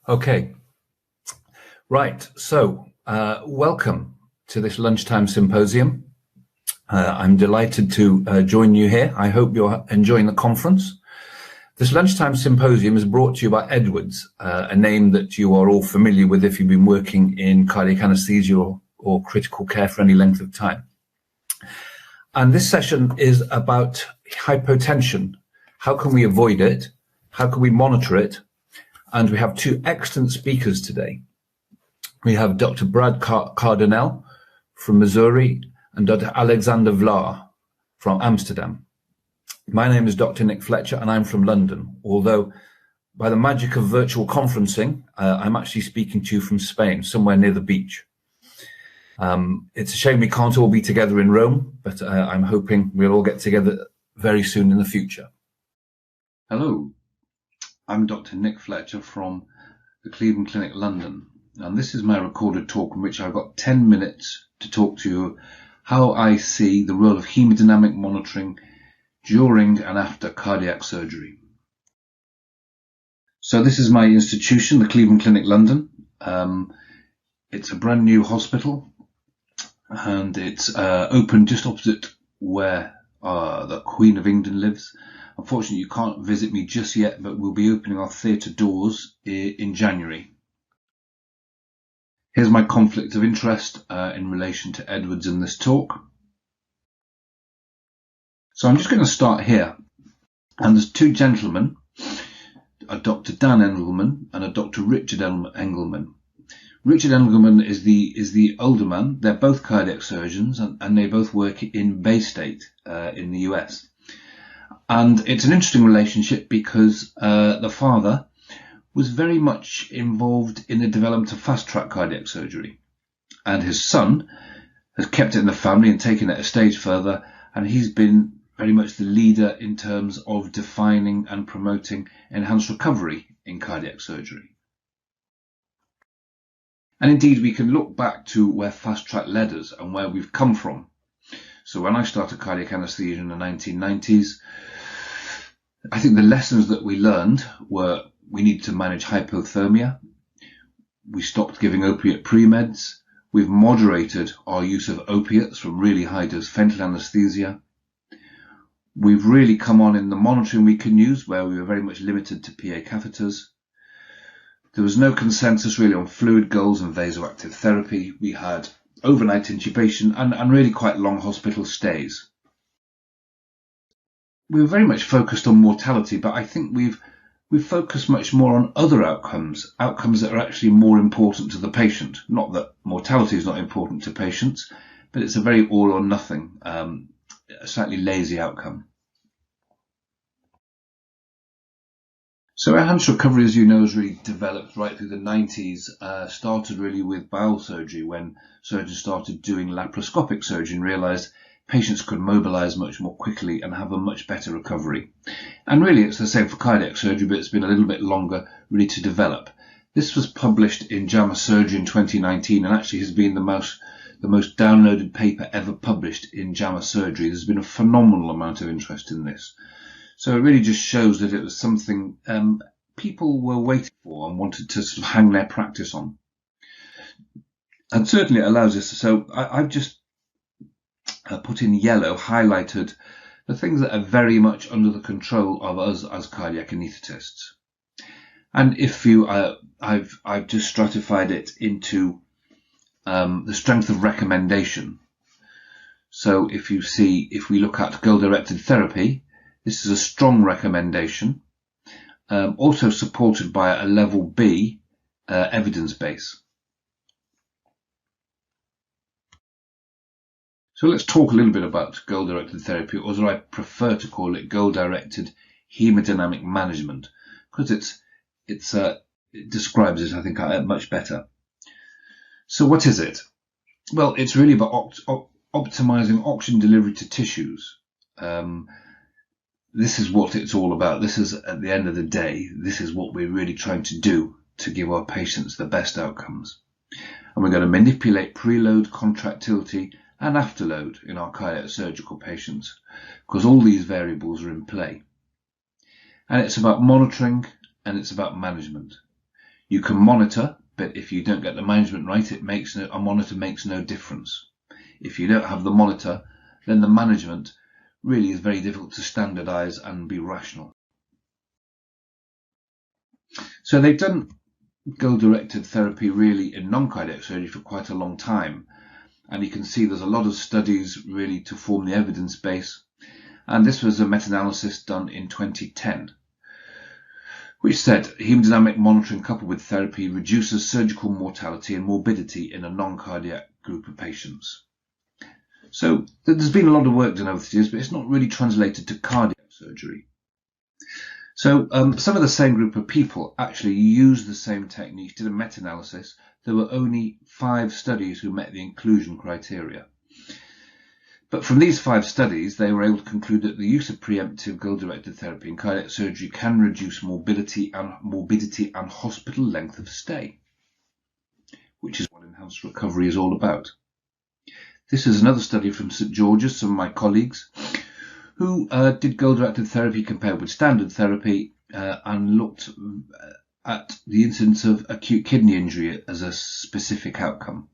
Okay, right. So welcome to this lunchtime symposium. I'm delighted to join you here. I hope you're enjoying the conference. This lunchtime symposium is brought to you by Edwards, a name that you are all familiar with if you've been working in cardiac anesthesia or critical care for any length of time. And this session is about hypotension. How can we avoid it? How can we monitor it? And we have two excellent speakers today. We have Dr. Brad Cardonell from Missouri and Dr. Alexander Vlaar from Amsterdam. My name is Dr. Nick Fletcher and I'm from London, although by the magic of virtual conferencing, I'm actually speaking to you from Spain, somewhere near the beach. It's a shame we can't all be together in Rome, but I'm hoping we'll all get together very soon in the future. Hello, I'm Dr. Nick Fletcher from the Cleveland Clinic, London, and this is my recorded talk in which I've got 10 minutes to talk to you how I see the role of hemodynamic monitoring during and after cardiac surgery. So this is my institution, the Cleveland Clinic, London. It's a brand new hospital and it's open just opposite where the Queen of England lives. Unfortunately, you can't visit me just yet, but we'll be opening our theatre doors in January. Here's my conflict of interest in relation to Edwards in this talk. So I'm just going to start here. And there's two gentlemen, a Dr. Dan Engelman and a Dr. Richard Engelman. Richard Engelman is the older man. They're both cardiac surgeons and they both work in Bay State in the US. And it's an interesting relationship because the father was very much involved in the development of fast-track cardiac surgery. And his son has kept it in the family and taken it a stage further, and he's been very much the leader in terms of defining and promoting enhanced recovery in cardiac surgery. And indeed, we can look back to where fast-track led us and where we've come from. So when I started cardiac anesthesia in the 1990s, I think the lessons that we learned were we needed to manage hypothermia. We stopped giving opiate pre-meds. We've moderated our use of opiates from really high dose fentanyl anesthesia. We've really come on in the monitoring we can use where we were very much limited to PA catheters. There was no consensus really on fluid goals and vasoactive therapy. We had overnight intubation and really quite long hospital stays. We were very much focused on mortality, but I think we've focused much more on other outcomes that are actually more important to the patient. Not that mortality is not important to patients, but it's a very all or nothing, a slightly lazy outcome. So enhanced recovery, as you know, has really developed right through the 90s, started really with bowel surgery when surgeons started doing laparoscopic surgery and realised patients could mobilise much more quickly and have a much better recovery. And really it's the same for cardiac surgery, but it's been a little bit longer really to develop. This was published in JAMA Surgery in 2019 and actually has been the most downloaded paper ever published in JAMA Surgery. There's been a phenomenal amount of interest in this. So it really just shows that it was something people were waiting for and wanted to sort of hang their practice on. And certainly it allows us. So I've just put in yellow, highlighted the things that are very much under the control of us as cardiac anaesthetists. And if you, I've just stratified it into the strength of recommendation. So if we look at goal-directed therapy, this is a strong recommendation, also supported by a level B evidence base. So let's talk a little bit about goal-directed therapy, or as I prefer to call it, goal-directed hemodynamic management, because it describes it, I think, much better. So what is it? Well, it's really about optimizing oxygen delivery to tissues. This is what it's all about. This is, at the end of the day, this is what we're really trying to do to give our patients the best outcomes. And we're going to manipulate preload, contractility, and afterload in our cardiac surgical patients, because all these variables are in play. And it's about monitoring and it's about management. You can monitor, but if you don't get the management right, a monitor makes no difference. If you don't have the monitor, then the management really is very difficult to standardize and be rational. So they've done goal-directed therapy really in non-cardiac surgery for quite a long time. And you can see there's a lot of studies really to form the evidence base. And this was a meta-analysis done in 2010, which said hemodynamic monitoring coupled with therapy reduces surgical mortality and morbidity in a non-cardiac group of patients. So there's been a lot of work done over the years, but it's not really translated to cardiac surgery. So some of the same group of people actually used the same technique, did a meta-analysis. There were only 5 studies who met the inclusion criteria. But from these 5 studies, they were able to conclude that the use of preemptive goal-directed therapy in cardiac surgery can reduce morbidity and hospital length of stay, which is what enhanced recovery is all about. This is another study from St George's, some of my colleagues, who did goal-directed therapy compared with standard therapy and looked at the incidence of acute kidney injury as a specific outcome.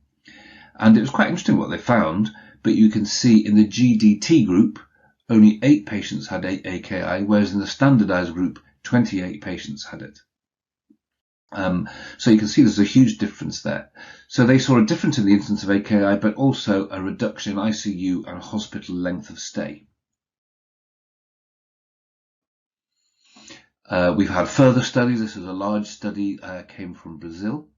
And it was quite interesting what they found, but you can see in the GDT group, only 8 patients had AKI, whereas in the standardized group, 28 patients had it. So you can see there's a huge difference there. So they saw a difference in the incidence of AKI, but also a reduction in ICU and hospital length of stay. We've had further studies. This is a large study, came from Brazil,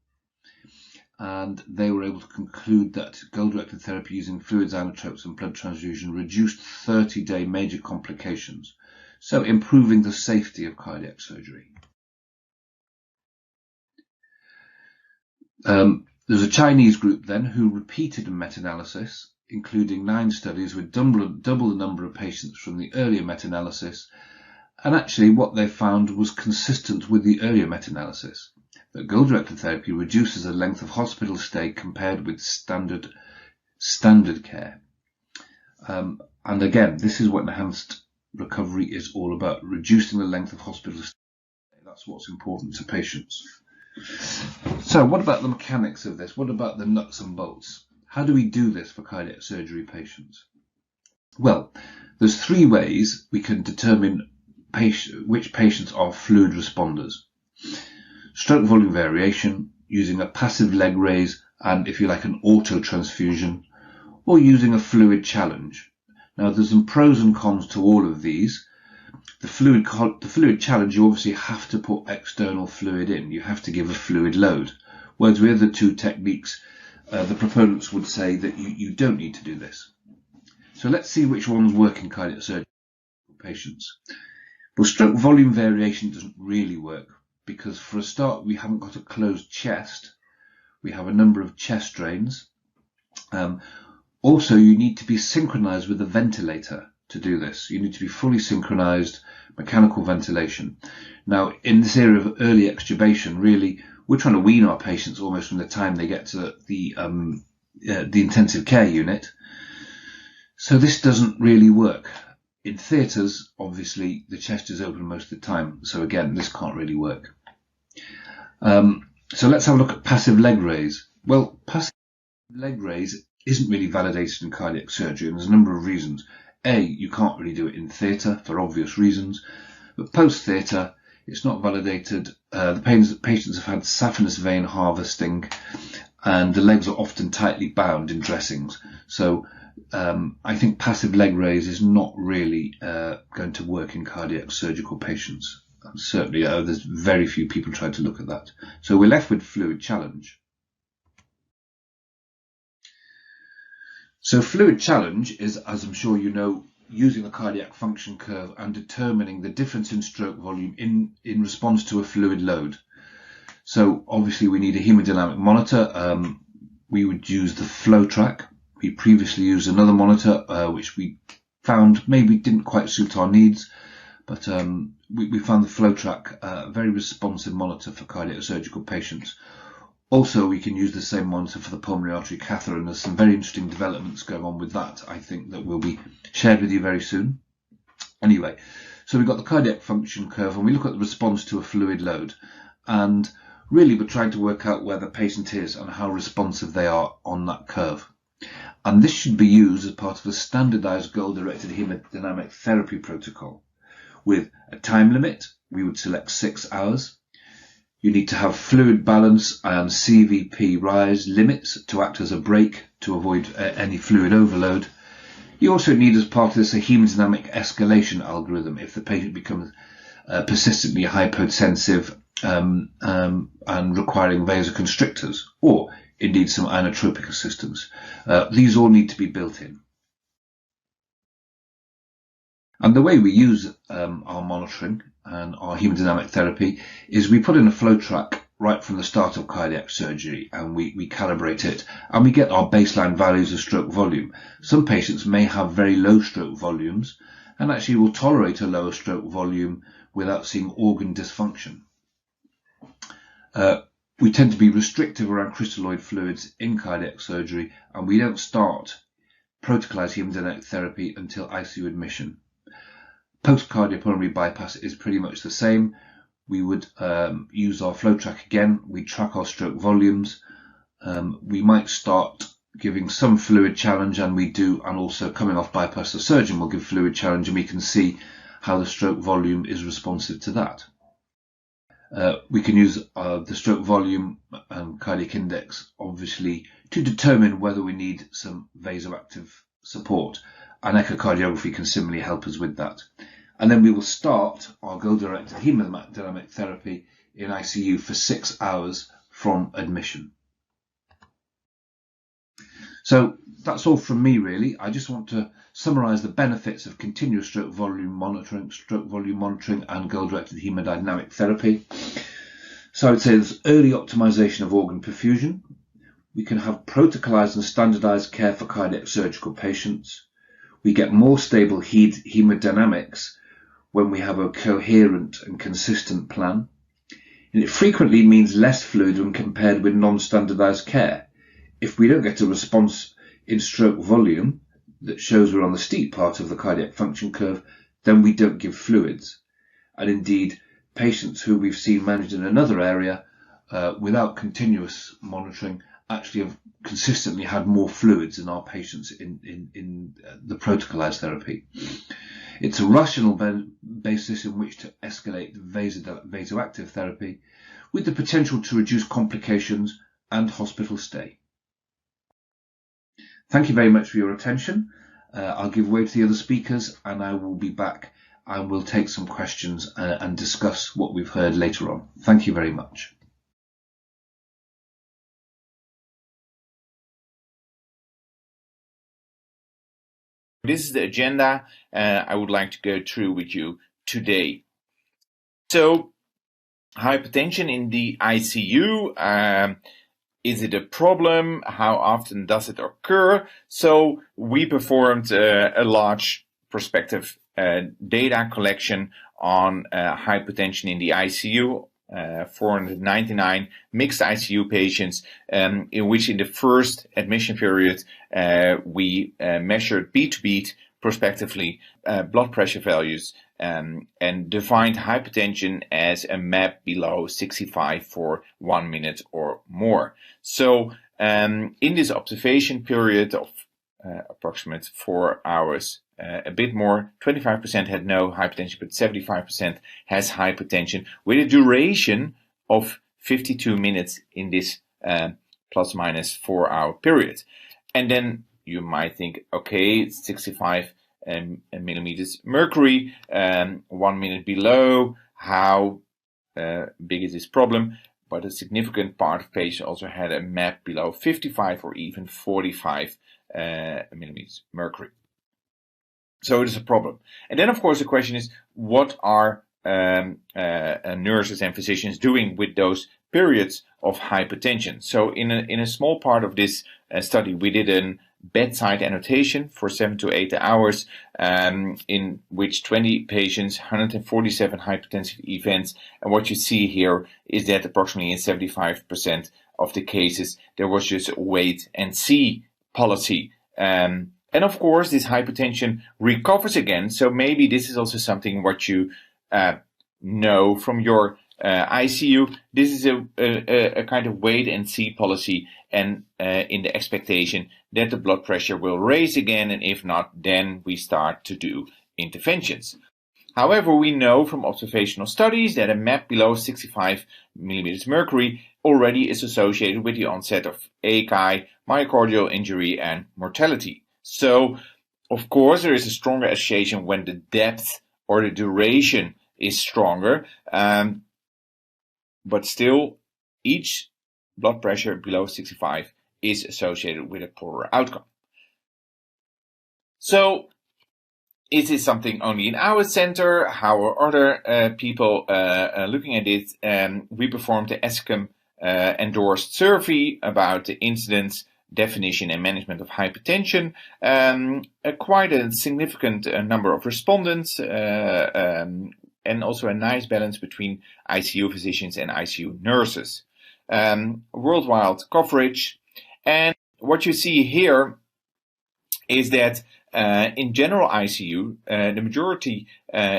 and they were able to conclude that goal-directed therapy using fluids, inotropes and blood transfusion reduced 30-day major complications, so improving the safety of cardiac surgery. There's a Chinese group then who repeated a meta-analysis, including 9 studies with double the number of patients from the earlier meta-analysis. And actually what they found was consistent with the earlier meta-analysis, that goal-directed therapy reduces the length of hospital stay compared with standard care. And again, this is what enhanced recovery is all about, reducing the length of hospital stay. That's what's important to patients. So what about the mechanics of this? What about the nuts and bolts? How do we do this for cardiac surgery patients? Well, there's 3 ways we can determine which patients are fluid responders. Stroke volume variation, using a passive leg raise and, if you like, an auto transfusion, or using a fluid challenge. Now there's some pros and cons to all of these. The fluid challenge, you obviously have to put external fluid in. You have to give a fluid load. Whereas with the 2 techniques, the proponents would say that you don't need to do this. So let's see which ones work in cardiac surgery patients. Well, stroke volume variation doesn't really work because, for a start, we haven't got a closed chest. We have a number of chest drains. Also, you need to be synchronized with the ventilator to do this. You need to be fully synchronized, mechanical ventilation. Now, in this area of early extubation, really, we're trying to wean our patients almost from the time they get to the intensive care unit. So this doesn't really work. In theatres, obviously, the chest is open most of the time. So again, this can't really work. So let's have a look at passive leg raise. Well, passive leg raise isn't really validated in cardiac surgery, and there's a number of reasons. A, you can't really do it in theatre for obvious reasons. But post-theatre, it's not validated. The patients have had saphenous vein harvesting, and the legs are often tightly bound in dressings. So I think passive leg raise is not really going to work in cardiac surgical patients. Certainly, there's very few people trying to look at that. So we're left with fluid challenge. So fluid challenge is, as I'm sure you know, using the cardiac function curve and determining the difference in stroke volume in response to a fluid load. So obviously we need a hemodynamic monitor. We would use the flow track. We previously used another monitor, which we found maybe didn't quite suit our needs, but we found the flow track a very responsive monitor for cardiac surgical patients. Also, we can use the same monitor for the pulmonary artery catheter, and there's some very interesting developments going on with that, I think, that will be shared with you very soon. Anyway, so we've got the cardiac function curve, and we look at the response to a fluid load. And Really, we're trying to work out where the patient is and how responsive they are on that curve. And this should be used as part of a standardized goal-directed hemodynamic therapy protocol. With a time limit, we would select 6 hours. You need to have fluid balance and CVP rise limits to act as a brake to avoid any fluid overload. You also need, as part of this, a hemodynamic escalation algorithm if the patient becomes persistently hypotensive and requiring vasoconstrictors, or indeed some inotropic assistance. These all need to be built in. And the way we use our monitoring and our hemodynamic therapy is we put in a flow track right from the start of cardiac surgery, and we calibrate it, and we get our baseline values of stroke volume. Some patients may have very low stroke volumes and actually will tolerate a lower stroke volume without seeing organ dysfunction. We tend to be restrictive around crystalloid fluids in cardiac surgery, and we don't start protocolized hemodynamic therapy until ICU admission. Post-cardiopulmonary bypass is pretty much the same. We would use our flow track again. We track our stroke volumes. We might start giving some fluid challenge, and we do, and also coming off bypass, the surgeon will give fluid challenge, and we can see how the stroke volume is responsive to that. We can use the stroke volume and cardiac index, obviously, to determine whether we need some vasoactive support, and echocardiography can similarly help us with that. And then we will start our goal-directed hemodynamic therapy in ICU for 6 hours from admission. So that's all from me, really. I just want to summarise the benefits of continuous stroke volume monitoring and goal-directed hemodynamic therapy. So I would say there's early optimisation of organ perfusion. We can have protocolised and standardised care for cardiac surgical patients. We get more stable hemodynamics when we have a coherent and consistent plan. And it frequently means less fluid when compared with non-standardised care. If we don't get a response in stroke volume that shows we're on the steep part of the cardiac function curve, then we don't give fluids. And indeed, patients who we've seen managed in another area without continuous monitoring actually have consistently had more fluids than our patients in the protocolized therapy. It's a rational basis in which to escalate vasoactive therapy with the potential to reduce complications and hospital stay. Thank you very much for your attention. I'll give way to the other speakers, and I will be back and we'll take some questions and discuss what we've heard later on. Thank you very much. This is the agenda I would like to go through with you today. So, hypertension in the ICU, is it a problem? How often does it occur? So, we performed a large prospective data collection on hypertension in the ICU. 499 mixed ICU patients, in which in the first admission period we measured beat to beat prospectively blood pressure values and defined hypertension as a MAP below 65 for 1 minute or more. So in this observation period of approximately 4 hours, a bit more, 25% had no hypertension, but 75% has hypertension, with a duration of 52 minutes in this plus minus 4 hour period. And then you might think, okay, it's 65 millimeters mercury, 1 minute below, how big is this problem? But a significant part of patients also had a MAP below 55 or even 45 millimeters mercury. So it is a problem. And then, of course, the question is, what are nurses and physicians doing with those periods of hypertension? So in a small part of this study, we did a bedside annotation for 7 to 8 hours, in which 20 patients, 147 hypertensive events. And what you see here is that approximately in 75% of the cases, there was just a wait and see policy. And of course, this hypertension recovers again. So maybe this is also something what you know from your ICU. This is a kind of wait and see policy, and in the expectation that the blood pressure will raise again, and if not, then we start to do interventions. However, we know from observational studies that a MAP below 65 millimeters mercury already is associated with the onset of ACAI, myocardial injury, and mortality. So, of course, there is a stronger association when the depth or the duration is stronger, but still, each blood pressure below 65 is associated with a poorer outcome. So, is this something only in our center? How are other people looking at it? We performed the ESCM endorsed survey about the incidence, definition, and management of hypertension. Quite a significant number of respondents, and also a nice balance between ICU physicians and ICU nurses. Worldwide coverage. And what you see here is that in general ICU, the majority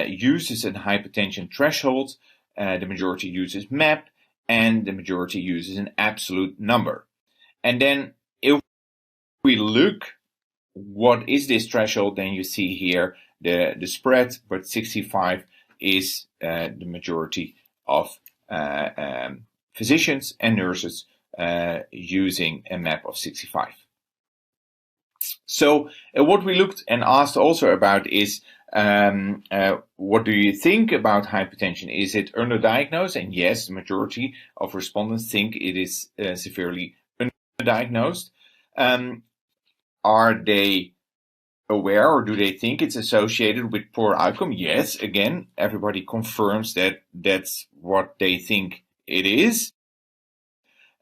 uses a hypertension threshold, the majority uses MAP, and the majority uses an absolute number. And then if we look what is this threshold, then you see here the spread, but 65 is the majority of physicians and nurses using a MAP of 65. So what we looked and asked also about is, what do you think about hypertension? Is it underdiagnosed? And yes, the majority of respondents think it is severely underdiagnosed. Are they aware, or do they think it's associated with poor outcome? Yes, again, everybody confirms that that's what they think it is.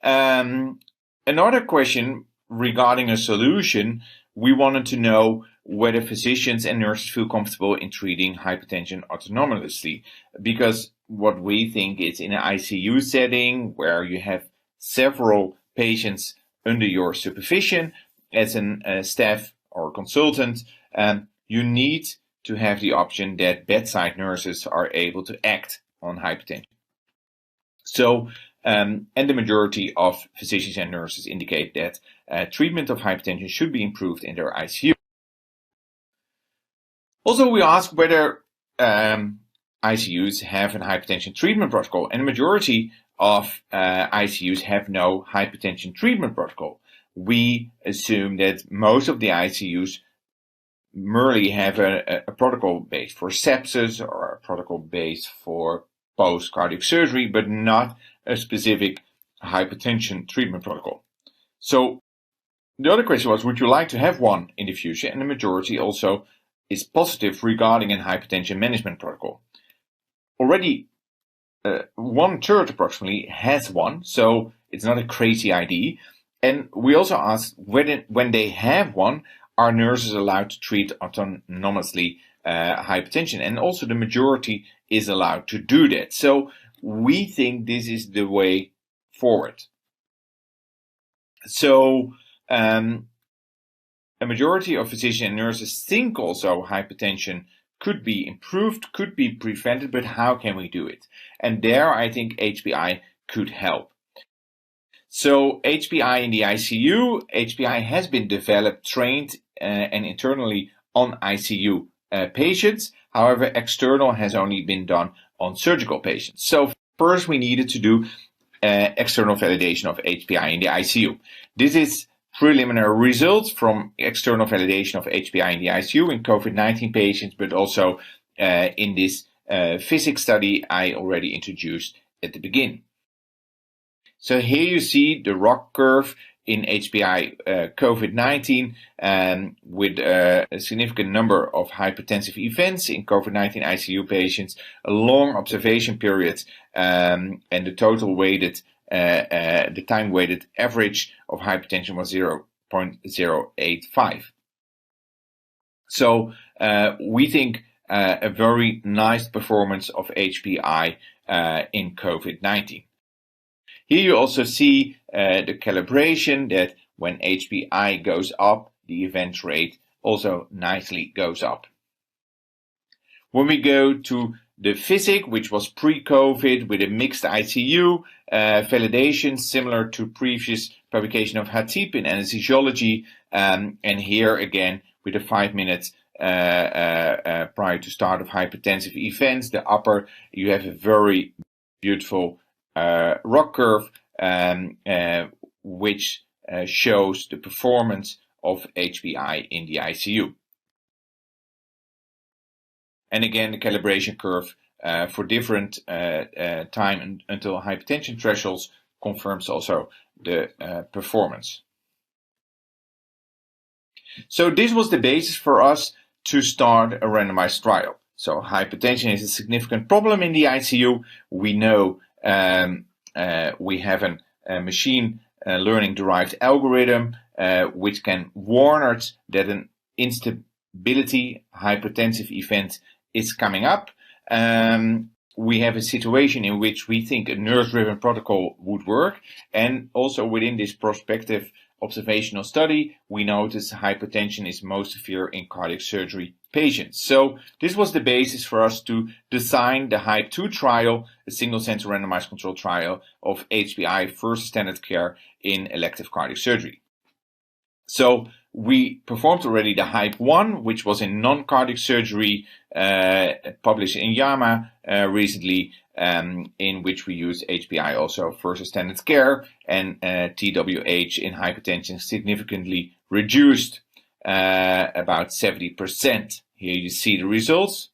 Another question regarding a solution, we wanted to know whether physicians and nurses feel comfortable in treating hypertension autonomously, because what we think is in an ICU setting where you have several patients under your supervision as a staff or consultant, you need to have the option that bedside nurses are able to act on hypertension. So, and the majority of physicians and nurses indicate that treatment of hypertension should be improved in their ICU. Also, we asked whether ICUs have a hypertension treatment protocol, and the majority of ICUs have no hypertension treatment protocol. We assume that most of the ICUs merely have a protocol based for sepsis or a protocol based for post-cardiac surgery, but not a specific hypertension treatment protocol. So the other question was, would you like to have one in the future? And the majority also is positive regarding a hypertension management protocol. Already 1/3 approximately has one, so it's not a crazy idea. And we also asked when they have one, are nurses allowed to treat autonomously hypertension? And also the majority is allowed to do that. So we think this is the way forward. So a majority of physicians and nurses think also hypertension could be improved, could be prevented, but how can we do it? And there I think HPI could help. So HPI in the ICU, HPI has been developed, trained and internally on ICU patients. However, external has only been done on surgical patients. So first we needed to do external validation of HPI in the ICU. This is preliminary results from external validation of HPI in the ICU in COVID-19 patients, but also in this physics study I already introduced at the beginning. So here you see the ROC curve in HPI COVID-19 with a significant number of hypertensive events in COVID-19 ICU patients, a long observation period, and the total weighted, the time weighted average of hypertension was 0.085. So we think a very nice performance of HPI in COVID-19. Here you also see the calibration that when HPI goes up, the event rate also nicely goes up. When we go to the physic, which was pre-COVID with a mixed ICU, validation similar to previous publication of Hatip in anesthesiology, and here again with a 5 minutes prior to start of hypertensive events. The upper, you have a very beautiful rock curve, which shows the performance of HPI in the ICU. And again, the calibration curve for different time until hypertension thresholds confirms also the performance. So this was the basis for us to start a randomized trial. So hypertension is a significant problem in the ICU. We know we have a machine learning derived algorithm which can warn us that an instability hypertensive event is coming up. We have a situation in which we think a nurse-driven protocol would work, and also within this prospective observational study, we notice hypertension is most severe in cardiac surgery patients. So this was the basis for us to design the HYPE-2 trial, a single-center randomized controlled trial of HPI versus standard care in elective cardiac surgery. So we performed already the HYPE-1, which was in non-cardiac surgery, published in JAMA recently, in which we used HPI also versus standard care, and TWH in hypertension significantly reduced, about 70%. Here you see the results.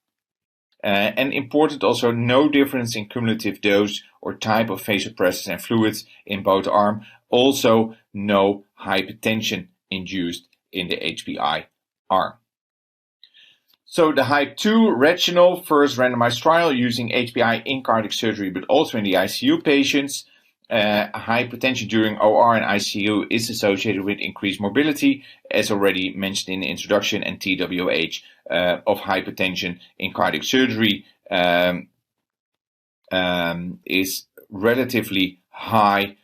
And important also, no difference in cumulative dose or type of vasopressors and fluids in both arms. Also, no hypertension induced in the HPI arm. So the HYPE-2 regional first randomized trial using HPI in cardiac surgery, but also in the ICU patients. Hypertension during OR and ICU is associated with increased morbidity, as already mentioned in the introduction, and TWH of hypertension in cardiac surgery is relatively high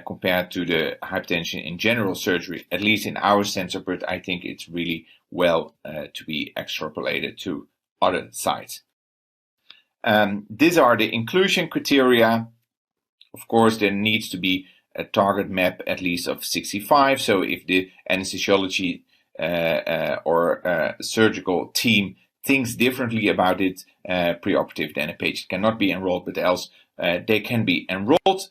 compared to the hypertension in general surgery, at least in our center, but I think it's really well to be extrapolated to other sites. These are the inclusion criteria. Of course, there needs to be a target map at least of 65. So if the anesthesiology or surgical team thinks differently about it preoperative, then a patient cannot be enrolled, but else they can be enrolled.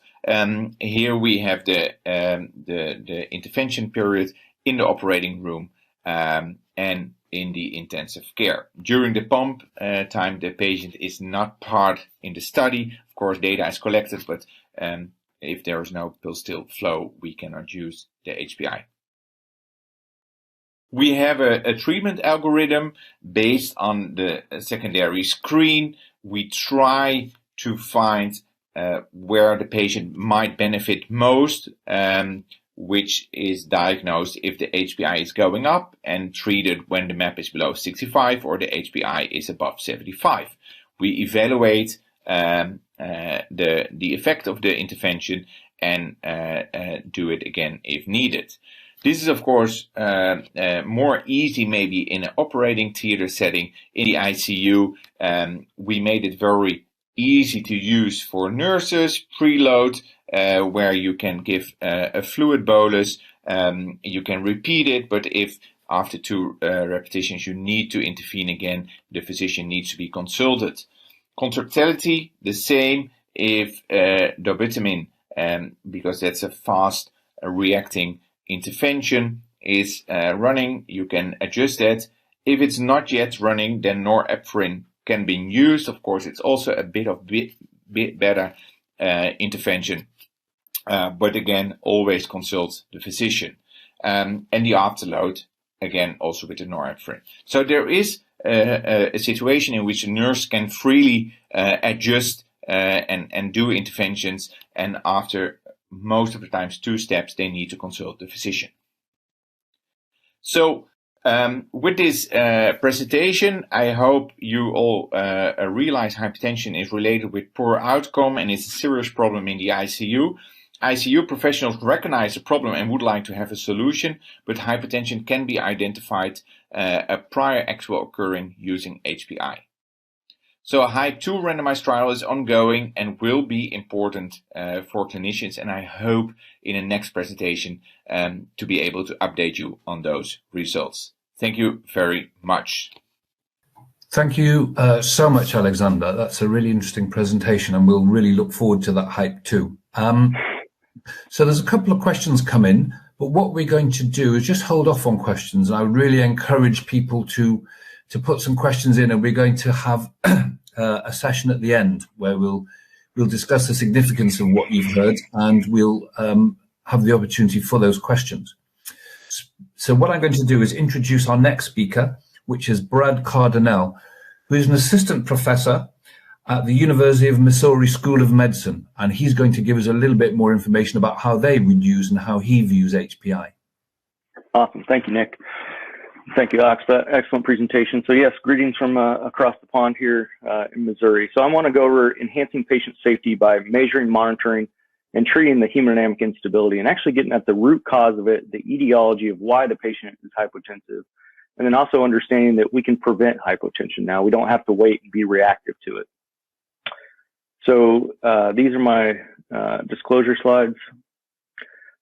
Here we have the intervention period in the operating room and in the intensive care. During the pump time, the patient is not part in the study. Of course, data is collected, but if there is no pill-still flow, we cannot use the HPI. We have a treatment algorithm based on the secondary screen. We try to find where the patient might benefit most, which is diagnosed if the HPI is going up and treated when the MAP is below 65 or the HPI is above 75. We evaluate the effect of the intervention and do it again if needed. This is, of course, more easy maybe in an operating theater setting. In the ICU, we made it very easy to use for nurses, preload, where you can give a fluid bolus. You can repeat it, but if after 2 repetitions you need to intervene again, the physician needs to be consulted. Contractility, the same if dobutamine, because that's a fast reacting intervention, is running, you can adjust that. If it's not yet running, then norepinephrine can be used. Of course, it's also a bit better intervention, but again, always consult the physician. And the afterload, again, also with the norepinephrine. So there is a situation in which a nurse can freely adjust and do interventions, and after most of the times 2 steps, they need to consult the physician. So with this presentation, I hope you all realize hypertension is related with poor outcome and is a serious problem in the ICU. ICU professionals recognize the problem and would like to have a solution, but hypertension can be identified prior actual occurring using HPI. So a HYPE-2 randomized trial is ongoing and will be important for clinicians, and I hope in the next presentation to be able to update you on those results. Thank you very much. Thank you so much, Alexander. That's a really interesting presentation, and we'll really look forward to that HYPE-2. So there's a couple of questions come in, but what we're going to do is just hold off on questions. I would really encourage people to put some questions in, and we're going to have a session at the end where we'll discuss the significance of what you've heard, and we'll have the opportunity for those questions. So what I'm going to do is introduce our next speaker, which is Brad Cardonell, who is an assistant professor at the University of Missouri School of Medicine, and he's going to give us a little bit more information about how they would use and how he views HPI. Awesome. Thank you, Nick. Thank you, Alex, for that excellent presentation. So yes, greetings from across the pond here in Missouri. So I want to go over enhancing patient safety by measuring, monitoring, and treating the hemodynamic instability, and actually getting at the root cause of it, the etiology of why the patient is hypotensive, and then also understanding that we can prevent hypotension now. We don't have to wait and be reactive to it. So these are my disclosure slides.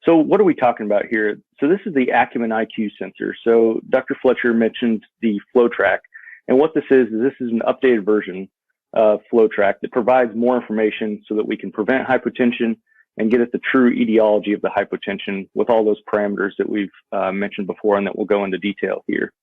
So what are we talking about here? So this is the Acumen IQ sensor. So Dr. Fletcher mentioned the FlowTrack, and what this is an updated version of FlowTrack that provides more information so that we can prevent hypotension and get at the true etiology of the hypotension with all those parameters that we've mentioned before and that we'll go into detail here.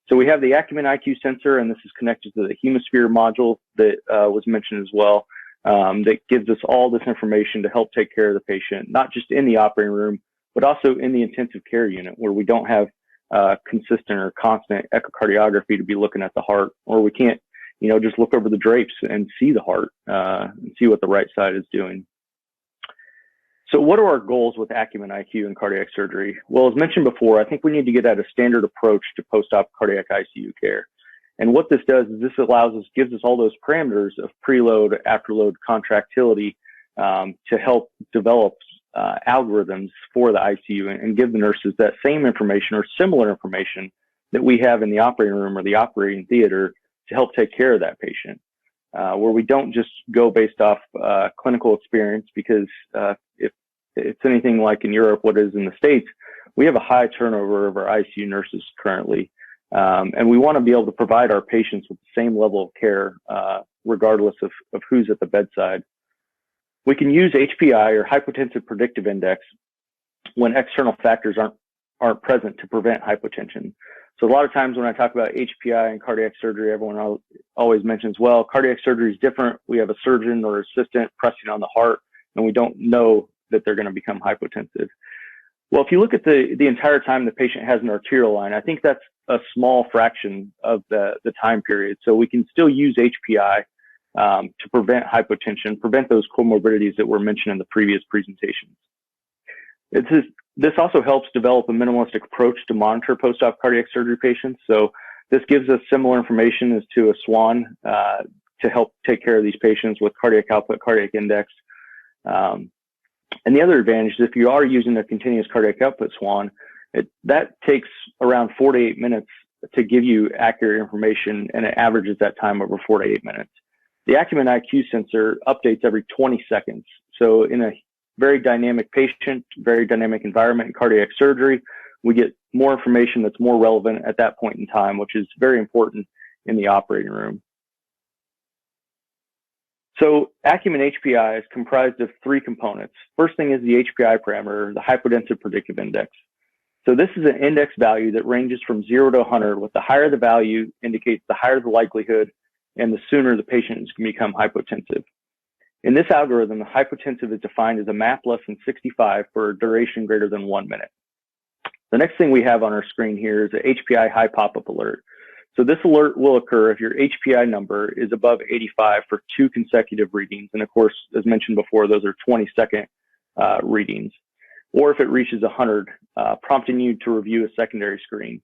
So we have the Acumen IQ sensor, and this is connected to the Hemisphere module that was mentioned as well. That gives us all this information to help take care of the patient, not just in the operating room, but also in the intensive care unit where we don't have consistent or constant echocardiography to be looking at the heart, or we can't, just look over the drapes and see the heart and see what the right side is doing. So what are our goals with Acumen IQ and cardiac surgery? Well, as mentioned before, I think we need to get at a standard approach to post-op cardiac ICU care. And what this does is this gives us all those parameters of preload, afterload contractility to help develop algorithms for the ICU and give the nurses that same information or similar information that we have in the operating room or the operating theater to help take care of that patient, where we don't just go based off clinical experience, because if it's anything like in Europe, what is in the States, we have a high turnover of our ICU nurses currently. And we want to be able to provide our patients with the same level of care, regardless of who's at the bedside. We can use HPI, or hypotensive predictive index, when external factors aren't present to prevent hypotension. So a lot of times when I talk about HPI and cardiac surgery, everyone always mentions, well, cardiac surgery is different. We have a surgeon or assistant pressing on the heart, and we don't know that they're going to become hypotensive. Well, if you look at the entire time the patient has an arterial line, I think that's a small fraction of the time period. So we can still use HPI to prevent hypotension, prevent those comorbidities that were mentioned in the previous presentations. This also helps develop a minimalistic approach to monitor post-op cardiac surgery patients. So this gives us similar information as to a SWAN to help take care of these patients with cardiac output, cardiac index. And the other advantage is if you are using a continuous cardiac output SWAN, that takes around 4 to 8 minutes to give you accurate information, and it averages that time over 4 to 8 minutes. The Acumen IQ sensor updates every 20 seconds. So in a very dynamic patient, very dynamic environment in cardiac surgery, we get more information that's more relevant at that point in time, which is very important in the operating room. So Acumen HPI is comprised of 3 components. First thing is the HPI parameter, the hypotensive predictive index. So this is an index value that ranges from 0 to 100, with the higher the value indicates the higher the likelihood and the sooner the patient is going to become hypotensive. In this algorithm, the hypotensive is defined as a MAP less than 65 for a duration greater than 1 minute. The next thing we have on our screen here is the HPI high pop-up alert. So this alert will occur if your HPI number is above 85 for 2 consecutive readings. And of course, as mentioned before, those are 20-second readings. Or if it reaches 100, prompting you to review a secondary screen.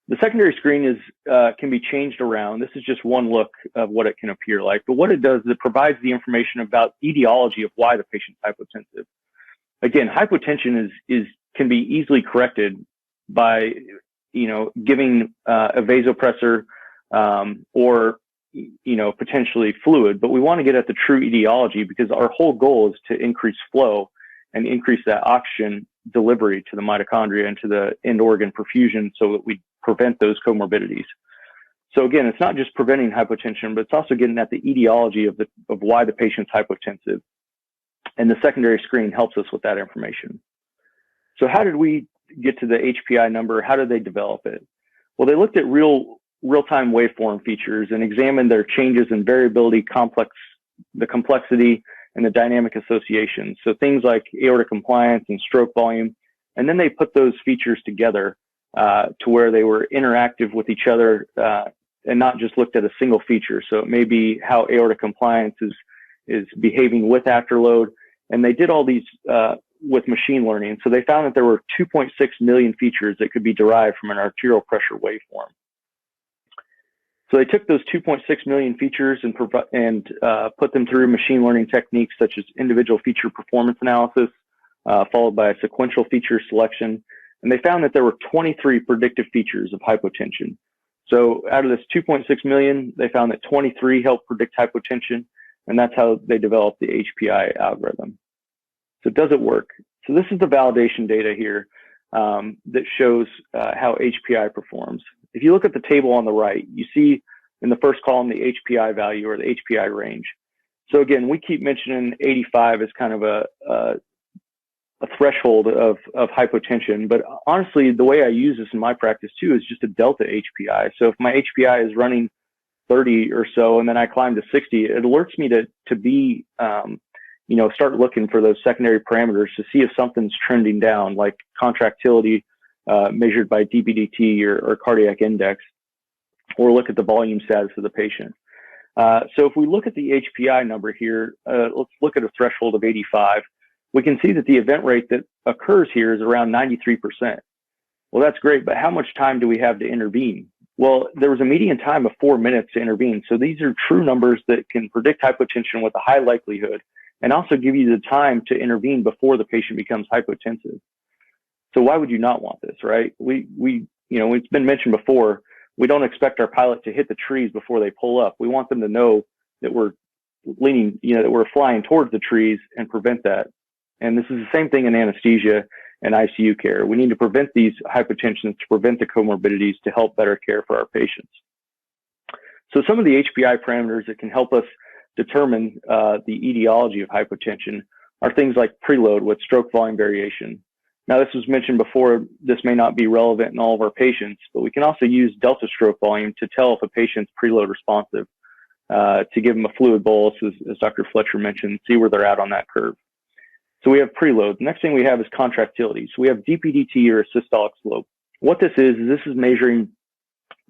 The secondary screen can be changed around. This is just one look of what it can appear like. But what it does is it provides the information about etiology of why the patient's hypotensive. Again, hypotension can be easily corrected by giving a vasopressor or potentially fluid, but we want to get at the true etiology, because our whole goal is to increase flow and increase that oxygen delivery to the mitochondria and to the end organ perfusion, so that we prevent those comorbidities. So again, it's not just preventing hypotension, but it's also getting at the etiology of why the patient's hypotensive. And the secondary screen helps us with that information. So how did we get to the HPI number? How did they develop it? Well, they looked at real-time waveform features and examined their changes in variability, the complexity, and the dynamic associations. So things like aortic compliance and stroke volume. And then they put those features together to where they were interactive with each other, and not just looked at a single feature. So it may be how aortic compliance is behaving with afterload. And they did all these with machine learning. So they found that there were 2.6 million features that could be derived from an arterial pressure waveform. So they took those 2.6 million features and put them through machine learning techniques such as individual feature performance analysis, followed by a sequential feature selection. And they found that there were 23 predictive features of hypotension. So out of this 2.6 million, they found that 23 helped predict hypotension, and that's how they developed the HPI algorithm. So does it work? So this is the validation data here that shows how HPI performs. If you look at the table on the right, you see in the first column the HPI value, or the HPI range. So again, we keep mentioning 85 as kind of a threshold of hypotension, but honestly, the way I use this in my practice too is just a delta HPI. So if my HPI is running 30 or so, and then I climb to 60, it alerts me to be, start looking for those secondary parameters to see if something's trending down, like contractility measured by DPDT or cardiac index, or look at the volume status of the patient. So if we look at the HPI number here, let's look at a threshold of 85. We can see that the event rate that occurs here is around 93%. Well, that's great, but how much time do we have to intervene? Well, there was a median time of 4 minutes to intervene. So these are true numbers that can predict hypotension with a high likelihood, and also give you the time to intervene before the patient becomes hypotensive. So why would you not want this, right? It's been mentioned before, we don't expect our pilot to hit the trees before they pull up. We want them to know that we're leaning, that we're flying towards the trees and prevent that. And this is the same thing in anesthesia and ICU care. We need to prevent these hypotensions, to prevent the comorbidities, to help better care for our patients. So some of the HPI parameters that can help us determine the etiology of hypotension are things like preload with stroke volume variation. Now, this was mentioned before. This may not be relevant in all of our patients, but we can also use delta stroke volume to tell if a patient's preload responsive, to give them a fluid bolus, as Dr. Fletcher mentioned, see where they're at on that curve. So we have preload. The next thing we have is contractility. So we have DPDT, or systolic slope. What this is measuring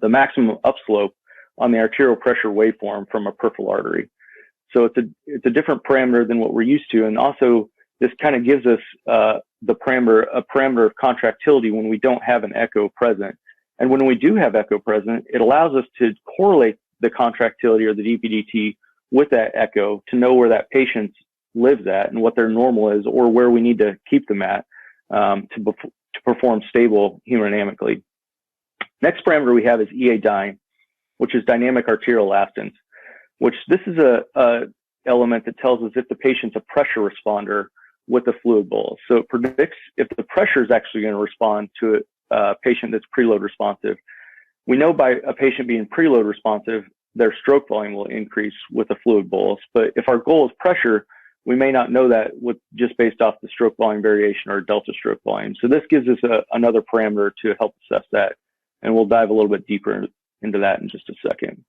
the maximum upslope on the arterial pressure waveform from a peripheral artery. So it's a different parameter than what we're used to. And also this kind of gives us a parameter of contractility when we don't have an echo present. And when we do have echo present, it allows us to correlate the contractility, or the DPDT, with that echo to know where that patient lives at and what their normal is, or where we need to keep them at to perform stable hemodynamically. Next parameter we have is EACTAIC, which is dynamic arterial elastance, which this is a element that tells us if the patient's a pressure responder with a fluid bolus. So it predicts if the pressure is actually going to respond to a patient that's preload responsive. We know by a patient being preload responsive, their stroke volume will increase with a fluid bolus. But if our goal is pressure, we may not know that just based off the stroke volume variation or delta stroke volume. So this gives us another parameter to help assess that. And we'll dive a little bit deeper into that in just a second.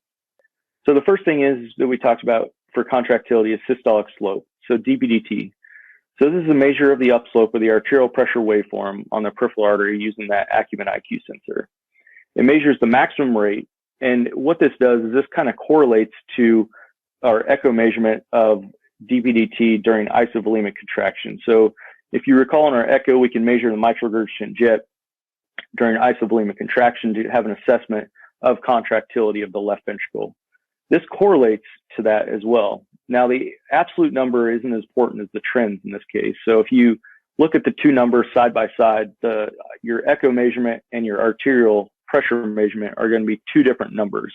So the first thing is that we talked about for contractility is systolic slope. So DPDT. So this is a measure of the upslope of the arterial pressure waveform on the peripheral artery using that Acumen IQ sensor. It measures the maximum rate. And what this does is this kind of correlates to our echo measurement of DPDT during isovolemic contraction. So if you recall in our echo, we can measure the mitral regurgitant jet during isovolemic contraction to have an assessment of contractility of the left ventricle. This correlates to that as well. Now, the absolute number isn't as important as the trends in this case. So if you look at the two numbers side by side, your echo measurement and your arterial pressure measurement are going to be two different numbers.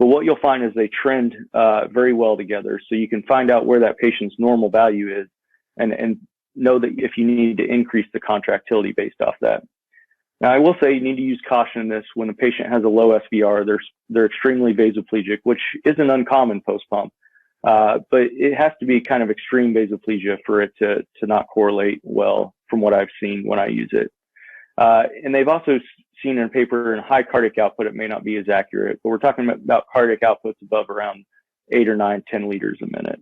But what you'll find is they trend very well together. So you can find out where that patient's normal value is and know that if you need to increase the contractility based off that. Now, I will say you need to use caution in this when the patient has a low SVR. They're extremely vasoplegic, which isn't uncommon post-pump. But it has to be kind of extreme vasoplegia for it to not correlate well from what I've seen when I use it. And they've also seen in a paper in high cardiac output, it may not be as accurate, but we're talking about cardiac outputs above around 8 or 9, 10 liters a minute.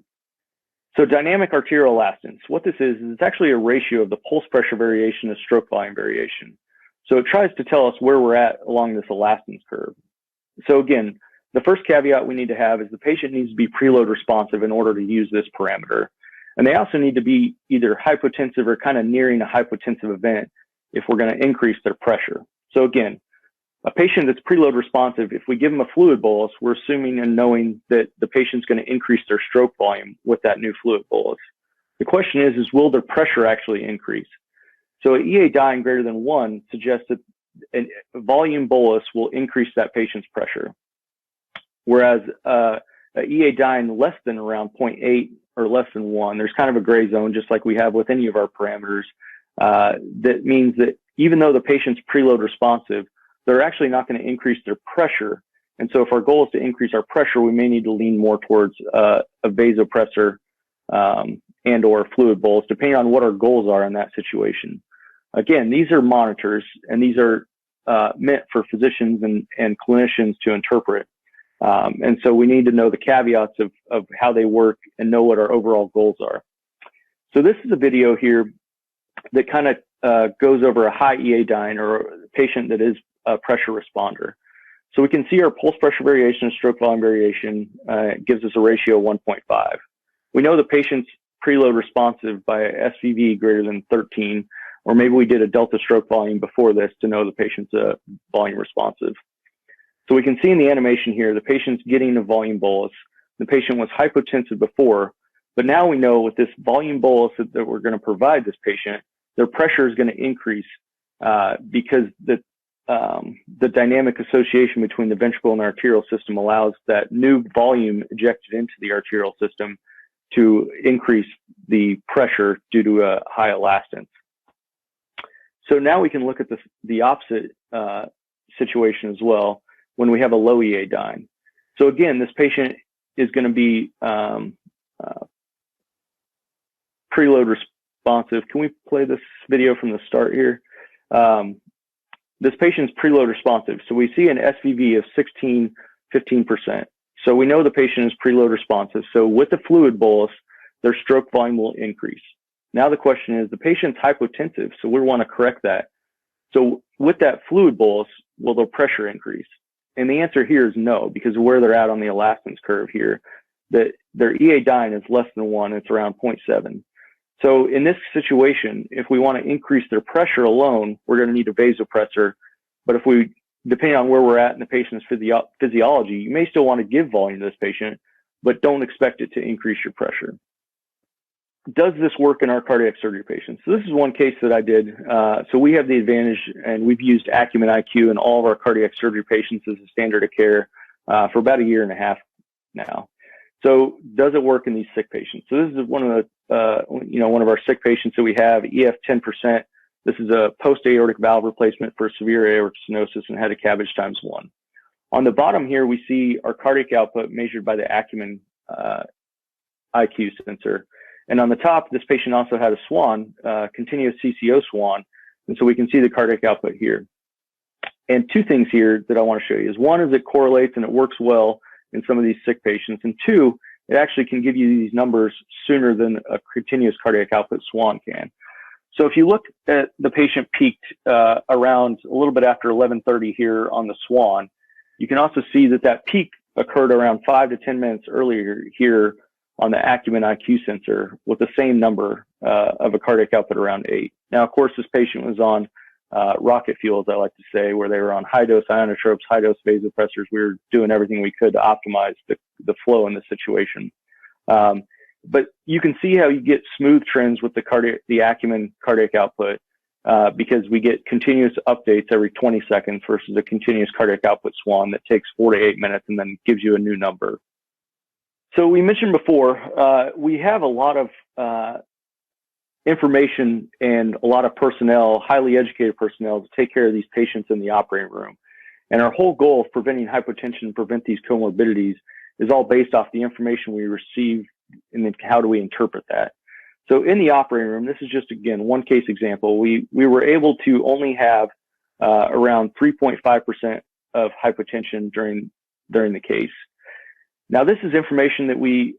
So dynamic arterial elastance, what this is it's actually a ratio of the pulse pressure variation to stroke volume variation. So it tries to tell us where we're at along this elastance curve. So again, the first caveat we need to have is the patient needs to be preload responsive in order to use this parameter. And they also need to be either hypotensive or kind of nearing a hypotensive event if we're going to increase their pressure. So again, a patient that's preload responsive, if we give them a fluid bolus, we're assuming and knowing that the patient's going to increase their stroke volume with that new fluid bolus. The question is will their pressure actually increase? So an EA dyne greater than 1 suggests that a volume bolus will increase that patient's pressure. Whereas a EA dyne less than around 0.8 or less than 1, there's kind of a gray zone, just like we have with any of our parameters. That means that even though the patient's preload responsive, they're actually not going to increase their pressure. And so if our goal is to increase our pressure, we may need to lean more towards a vasopressor and or fluid bolus, depending on what our goals are in that situation. Again, these are monitors, and these are meant for physicians and clinicians to interpret. And so we need to know the caveats of how they work and know what our overall goals are. So this is a video here that kind of goes over a high EA dyne or a patient that is a pressure responder. So we can see our pulse pressure variation and stroke volume variation gives us a ratio of 1.5. We know the patient's preload responsive by SVV greater than 13, or maybe we did a delta stroke volume before this to know the patient's volume responsive. So we can see in the animation here, the patient's getting a volume bolus. The patient was hypotensive before, but now we know with this volume bolus that we're going to provide this patient, their pressure is going to increase because the dynamic association between the ventricle and the arterial system allows that new volume ejected into the arterial system to increase the pressure due to a high elastance. So now we can look at the opposite situation as well when we have a low EA dyne. So again, this patient is going to be preload responsive. Can we play this video from the start here? This patient's preload responsive. So we see an SVV of 15%. So we know the patient is preload responsive. So with the fluid bolus, their stroke volume will increase. Now the question is, the patient's hypotensive, so we want to correct that. So with that fluid bolus, will their pressure increase? And the answer here is no, because of where they're at on the elastance curve here, that their EA dyne is less than 1, it's around 0.7. So in this situation, if we want to increase their pressure alone, we're going to need a vasopressor. But if we, depending on where we're at in the patient's physiology, you may still want to give volume to this patient, but don't expect it to increase your pressure. Does this work in our cardiac surgery patients? So this is one case that I did. So we have the advantage, and we've used Acumen IQ in all of our cardiac surgery patients as a standard of care for about 1.5 years now. So does it work in these sick patients? So this is one of our sick patients that we have, EF 10%. This is a post-aortic valve replacement for severe aortic stenosis and had a CABG ×1. On the bottom here, we see our cardiac output measured by the Acumen IQ sensor. And on the top, this patient also had a SWAN, continuous CCO SWAN. And so we can see the cardiac output here. And two things here that I want to show you is one is it correlates and it works well in some of these sick patients. And two, it actually can give you these numbers sooner than a continuous cardiac output SWAN can. So if you look at the patient peaked around a little bit after 11:30 here on the SWAN, you can also see that peak occurred around 5 to 10 minutes earlier here on the Acumen IQ sensor with the same number of a cardiac output around 8. Now, of course, this patient was on rocket fuel, as I like to say, where they were on high-dose inotropes, high-dose vasopressors. We were doing everything we could to optimize the flow in this situation. But you can see how you get smooth trends with the Acumen cardiac output. because we get continuous updates every 20 seconds versus a continuous cardiac output swan that takes 4 to 8 minutes and then gives you a new number. So we mentioned before, we have a lot of information and a lot of personnel, highly educated personnel, to take care of these patients in the operating room. And our whole goal of preventing hypotension and prevent these comorbidities is all based off the information we receive and then how do we interpret that. So in the operating room, this is just, again, one case example. We were able to only have around 3.5% of hypotension during the case. Now, this is information that we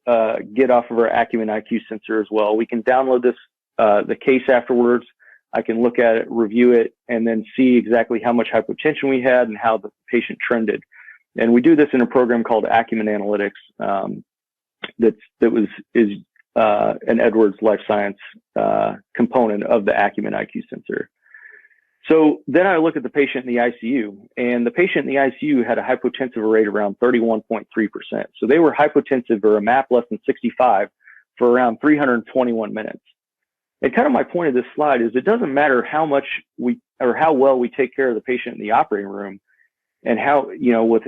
get off of our Acumen IQ sensor as well. We can download this, the case afterwards. I can look at it, review it, and then see exactly how much hypotension we had and how the patient trended. And we do this in a program called Acumen Analytics is an Edwards Life Science component of the Acumen IQ sensor. So then I look at the patient in the ICU, and the patient in the ICU had a hypotensive rate around 31.3%. So they were hypotensive or a MAP less than 65 for around 321 minutes. And kind of my point of this slide is it doesn't matter how much how well we take care of the patient in the operating room, and how,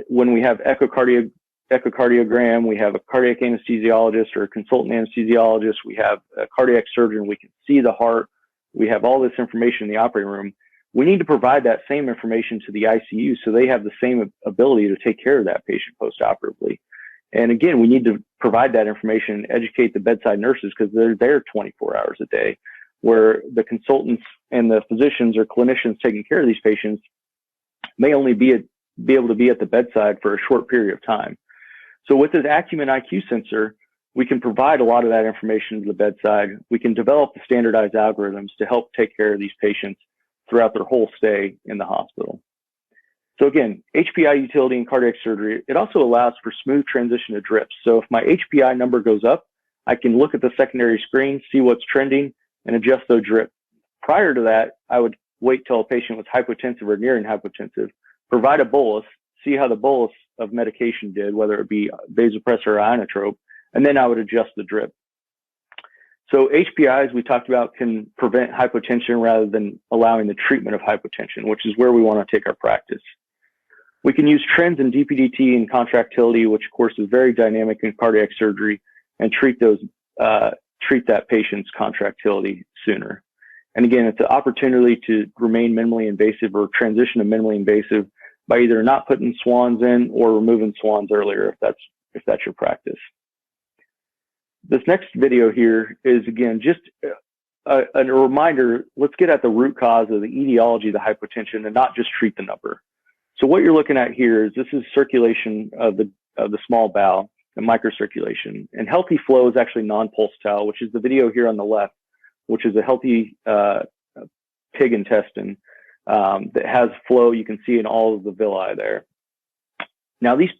when we have echocardiogram, we have a cardiac anesthesiologist or a consultant anesthesiologist, we have a cardiac surgeon, we can see the heart, we have all this information in the operating room. We need to provide that same information to the ICU so they have the same ability to take care of that patient postoperatively. And again, we need to provide that information and educate the bedside nurses because they're there 24 hours a day, where the consultants and the physicians or clinicians taking care of these patients may only be able to be at the bedside for a short period of time. So with this Acumen IQ sensor, we can provide a lot of that information to the bedside. We can develop the standardized algorithms to help take care of these patients throughout their whole stay in the hospital. So again, HPI utility in cardiac surgery, it also allows for smooth transition to drips. So if my HPI number goes up, I can look at the secondary screen, see what's trending, and adjust those drips. Prior to that, I would wait till a patient was hypotensive or nearing hypotensive, provide a bolus, see how the bolus of medication did, whether it be vasopressor or inotrope, and then I would adjust the drip. So HPIs, we talked about, can prevent hypotension rather than allowing the treatment of hypotension, which is where we want to take our practice. We can use trends in DPDT and contractility, which of course is very dynamic in cardiac surgery, and treat that patient's contractility sooner. And again, it's an opportunity to remain minimally invasive or transition to minimally invasive by either not putting swans in or removing swans earlier, if that's your practice. This next video here is, again, just a reminder. Let's get at the root cause of the etiology of the hypotension and not just treat the number. So what you're looking at here is this is circulation of the small bowel, the microcirculation, and healthy flow is actually non-pulsatile, which is the video here on the left, which is a healthy pig intestine that has flow. You can see in all of the villi there. Now these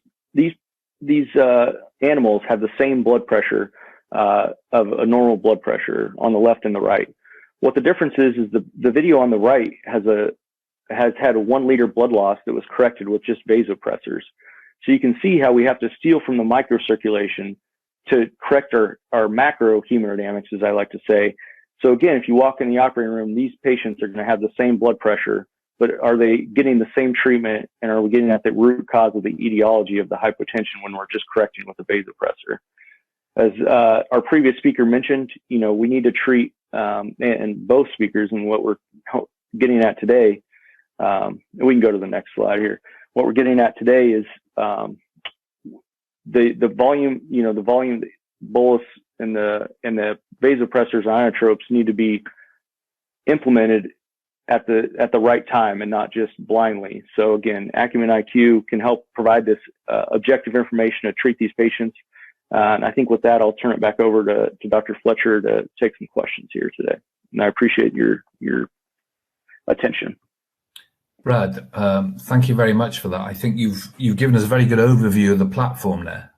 animals have the same blood pressure of a normal blood pressure on the left and the right. What the difference is the video on the right has had a 1 liter blood loss that was corrected with just vasopressors. So you can see how we have to steal from the microcirculation to correct our macro hemodynamics, as I like to say. So again, if you walk in the operating room, these patients are going to have the same blood pressure, but are they getting the same treatment, and are we getting at the root cause of the etiology of the hypotension when we're just correcting with a vasopressor? As our previous speaker mentioned, we need to treat, and both speakers, and what we're getting at today, we can go to the next slide here. What we're getting at today is the volume, the bolus and the vasopressors, inotropes need to be implemented at the right time and not just blindly. So again, Acumen IQ can help provide this objective information to treat these patients. And I think with that, I'll turn it back over to Dr. Fletcher to take some questions here today. And I appreciate your attention. Brad, thank you very much for that. I think you've given us a very good overview of the platform there.